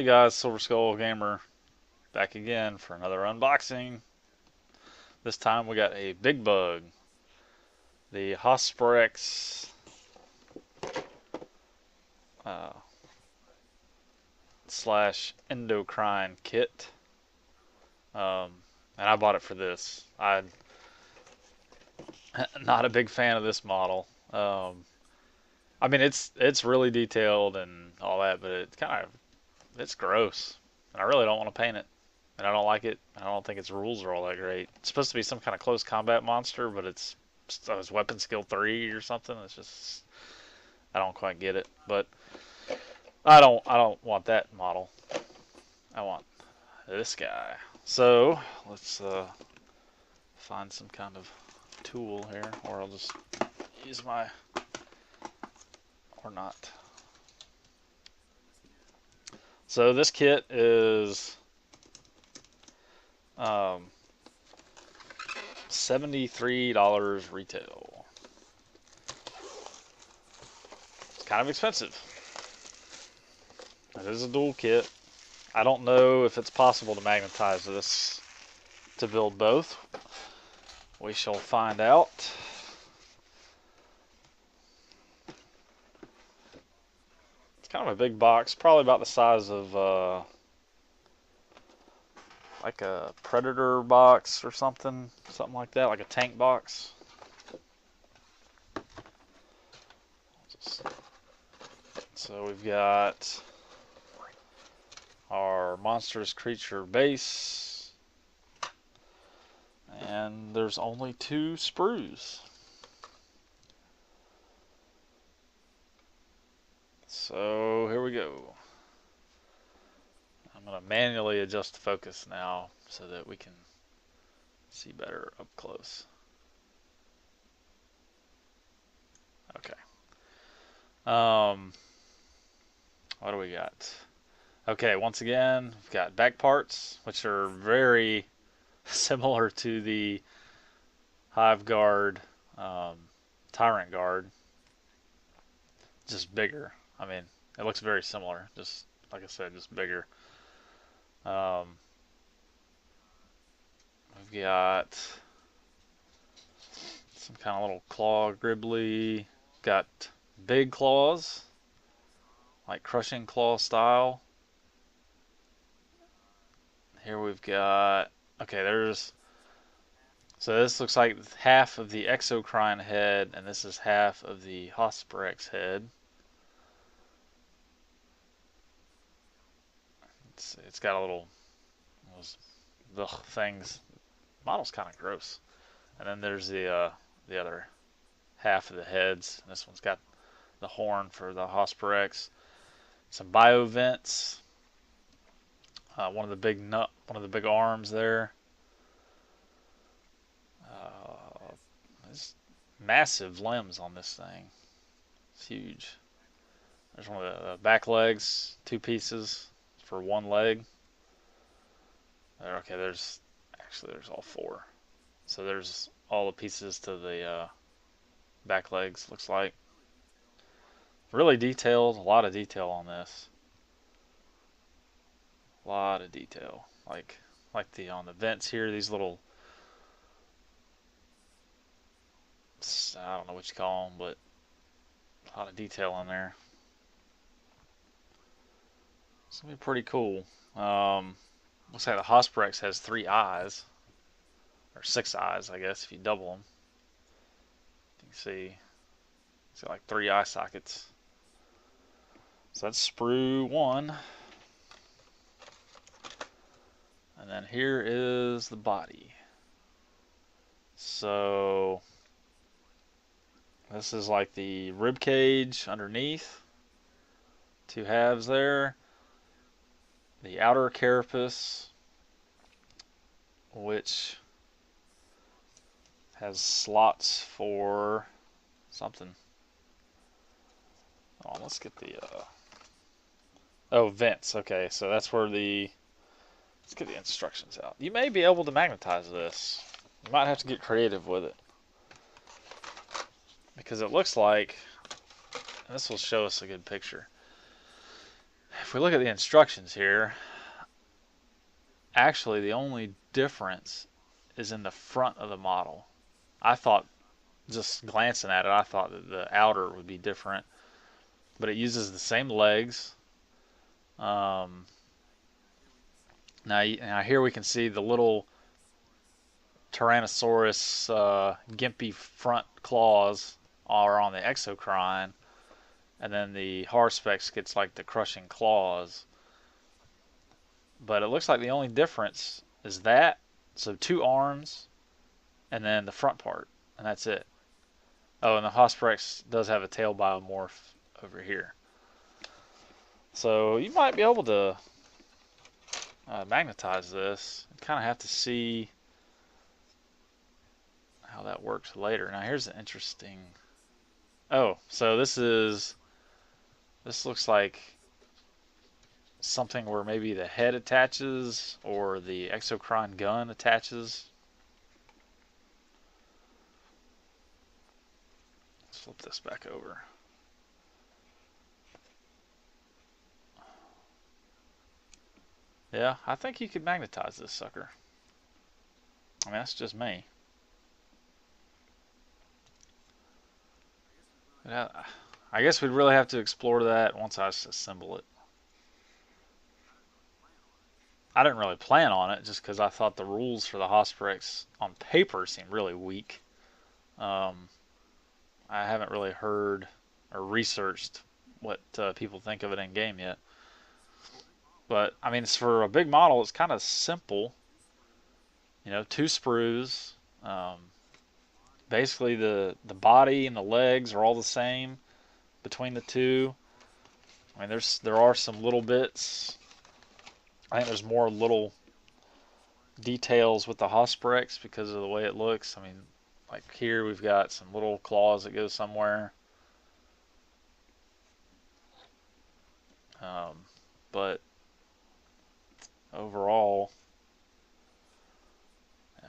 Hey guys, Silver Skull Gamer back again for another unboxing. This time we got a big bug, the Hosperex uh, slash Endocrine kit, and I bought it for this. I'm not a big fan of this model. I mean it's really detailed and all that, but it's gross, and I really don't want to paint it. And I don't like it. I don't think its rules are all that great. It's supposed to be some kind of close combat monster, but it's weapon skill 3 or something. It's just I don't quite get it. But I don't want that model. I want this guy. So let's find some kind of tool here, or I'll just use my or not. So this kit is $73 retail. It's kind of expensive. It is a dual kit. I don't know if it's possible to magnetize this to build both. We shall find out. It's kind of a big box, probably about the size of like a Predator box or something like that, like a tank box. So we've got our monstrous creature base, and there's only 2 sprues. So here we go. I'm going to manually adjust the focus now so that we can see better up close. Okay. What do we got? Okay, once again, we've got back parts, which are very similar to the Hive Guard, Tyrant Guard, just bigger. I mean, it looks very similar, just like I said, just bigger. We've got some kind of little claw gribbly. Got big claws, like crushing claw style. Here we've got, okay, so this looks like half of the Exocrine head, and this is half of the Hosperex head. It's got a little, those things. Model's kind of gross. And then there's the other half of the heads. This one's got the horn for the Hosperex. Some bio vents. One of the big arms there. There's massive limbs on this thing. It's huge. There's one of the back legs, 2 pieces for 1 leg. Okay, there's all 4. So there's all the pieces to the back legs, looks like. Really detailed, a lot of detail on this. A lot of detail. Like on the vents here, these little, I don't know what you call them, but a lot of detail in there. It's gonna be pretty cool. Looks like the Hosperex has 3 eyes, or 6 eyes, I guess, if you double them. You can see it's got like 3 eye sockets. So that's sprue 1. And then here is the body. So this is like the rib cage underneath. 2 halves there. The outer carapace, which has slots for something. Oh, let's get the vents. Okay, so that's where let's get the instructions out. You may be able to magnetize this. You might have to get creative with it, because it looks like, and this will show us a good picture. if we look at the instructions here, actually the only difference is in the front of the model. I thought, just glancing at it, I thought that the outer would be different, but it uses the same legs. Now here we can see the little Tyrannosaurus gimpy front claws are on the Exocrine, and then the Harspex gets like the crushing claws. But it looks like the only difference is that, so 2 arms, and then the front part, and that's it. Oh, and the Harspex does have a tail biomorph over here. So you might be able to magnetize this. You kind of have to see how that works later. Now here's the interesting. Oh, so this looks like something where maybe the head attaches or the Exocrine gun attaches. Let's flip this back over. Yeah, I think you could magnetize this sucker. I mean, that's just me. Yeah, I guess we'd really have to explore that once I assemble it. I didn't really plan on it just because I thought the rules for the Harspex on paper seemed really weak. I haven't really heard or researched what people think of it in game yet. But I mean, for a big model, it's kind of simple. You know, 2 sprues. Basically, the body and the legs are all the same between the two. I mean, there are some little bits. I think there's more little details with the Harspex because of the way it looks. I mean, like here we've got some little claws that go somewhere. But overall,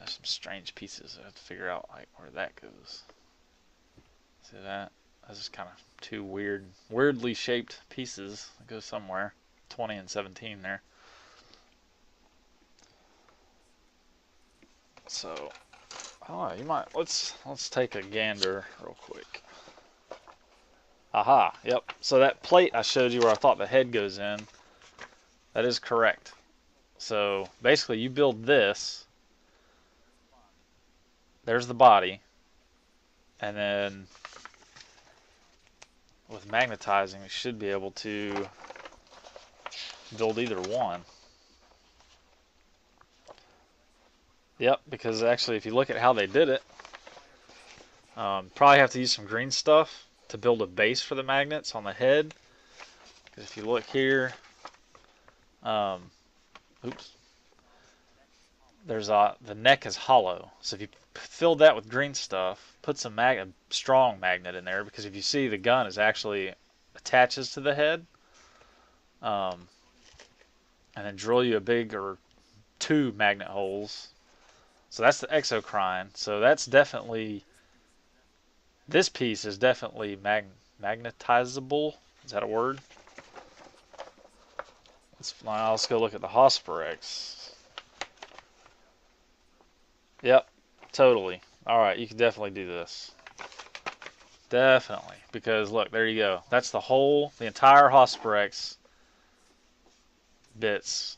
some strange pieces. I have to figure out like where that goes. See that? That's just kind of 2 weirdly shaped pieces that go somewhere. 20 and 17 there. So, I don't know. You might let's take a gander real quick. Aha. Yep. So that plate I showed you where I thought the head goes in, that is correct. So basically, you build this. There's the body, and then with magnetizing we should be able to build either one. Yep, because actually if you look at how they did it, probably have to use some green stuff to build a base for the magnets on the head. Because if you look here, oops, there's the neck is hollow. So if you fill that with green stuff, put some a strong magnet in there, because if you see the gun is actually attaches to the head, and then drill you a big or 2 magnet holes. So that's the Exocrine. So that's definitely, this piece is definitely magnetizable. Is that a word? Let's go look at the Harspex. Yep, totally. Alright, you can definitely do this. Definitely. Because look, there you go. That's the entire Harspex bits,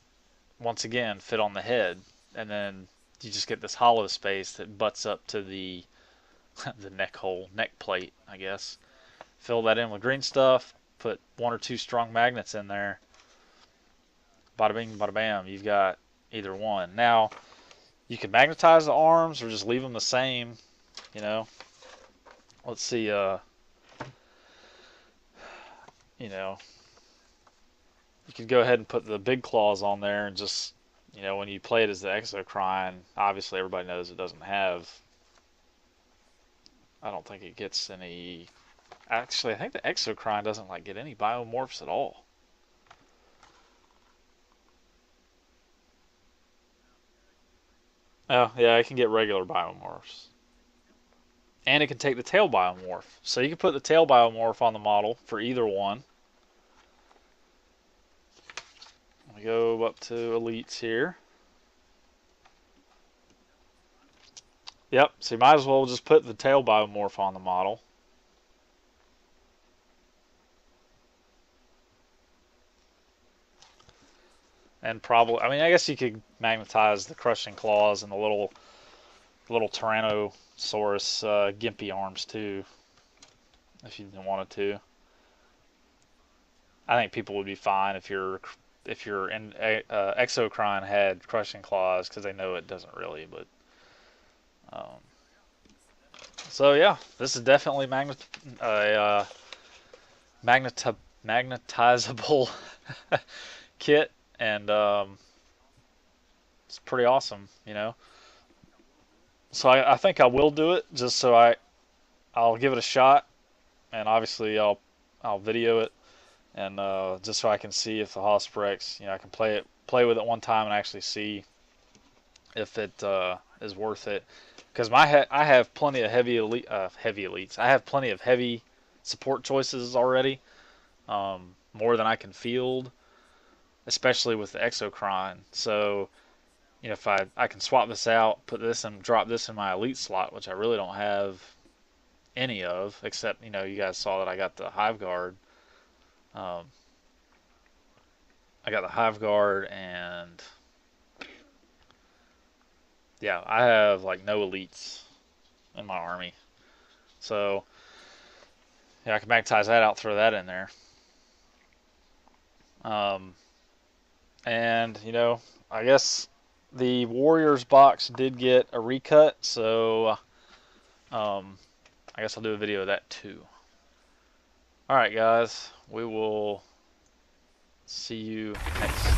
once again, fit on the head. And then you just get this hollow space that butts up to the neck plate, I guess. Fill that in with green stuff, put 1 or 2 strong magnets in there. Bada bing, bada bam, you've got either one. Now, you can magnetize the arms or just leave them the same, you know. Let's see, you know, you could go ahead and put the big claws on there and just, you know, when you play it as the Exocrine, obviously everybody knows it doesn't have, I don't think it gets any, actually I think the Exocrine doesn't like get any biomorphs at all. Oh, yeah, it can get regular biomorphs. And it can take the tail biomorph. So you can put the tail biomorph on the model for either one. We go up to elites here. Yep, so you might as well just put the tail biomorph on the model. And probably, I mean, I guess you could magnetize the crushing claws and the little Tyrannosaurus gimpy arms too, if you wanted to. I think people would be fine if your Exocrine had crushing claws, because they know it doesn't really. But so yeah, this is definitely magnetizable kit, and it's pretty awesome, you know. So I think I will do it, just so I'll give it a shot, and obviously I'll video it, and just so I can see if the Hosprex, I can play with it one time and actually see if it is worth it. Because I have plenty of heavy elites. I have plenty of heavy support choices already, more than I can field, especially with the Exocrine. So if I can swap this out, put this and drop this in my elite slot, which I really don't have any of, except you guys saw that I got the Hive Guard. I got the Hive Guard, and yeah, I have like no elites in my army. So yeah, I can magnetize that out, throw that in there. And I guess the Warriors box did get a recut, so I guess I'll do a video of that too. Alright guys, we will see you next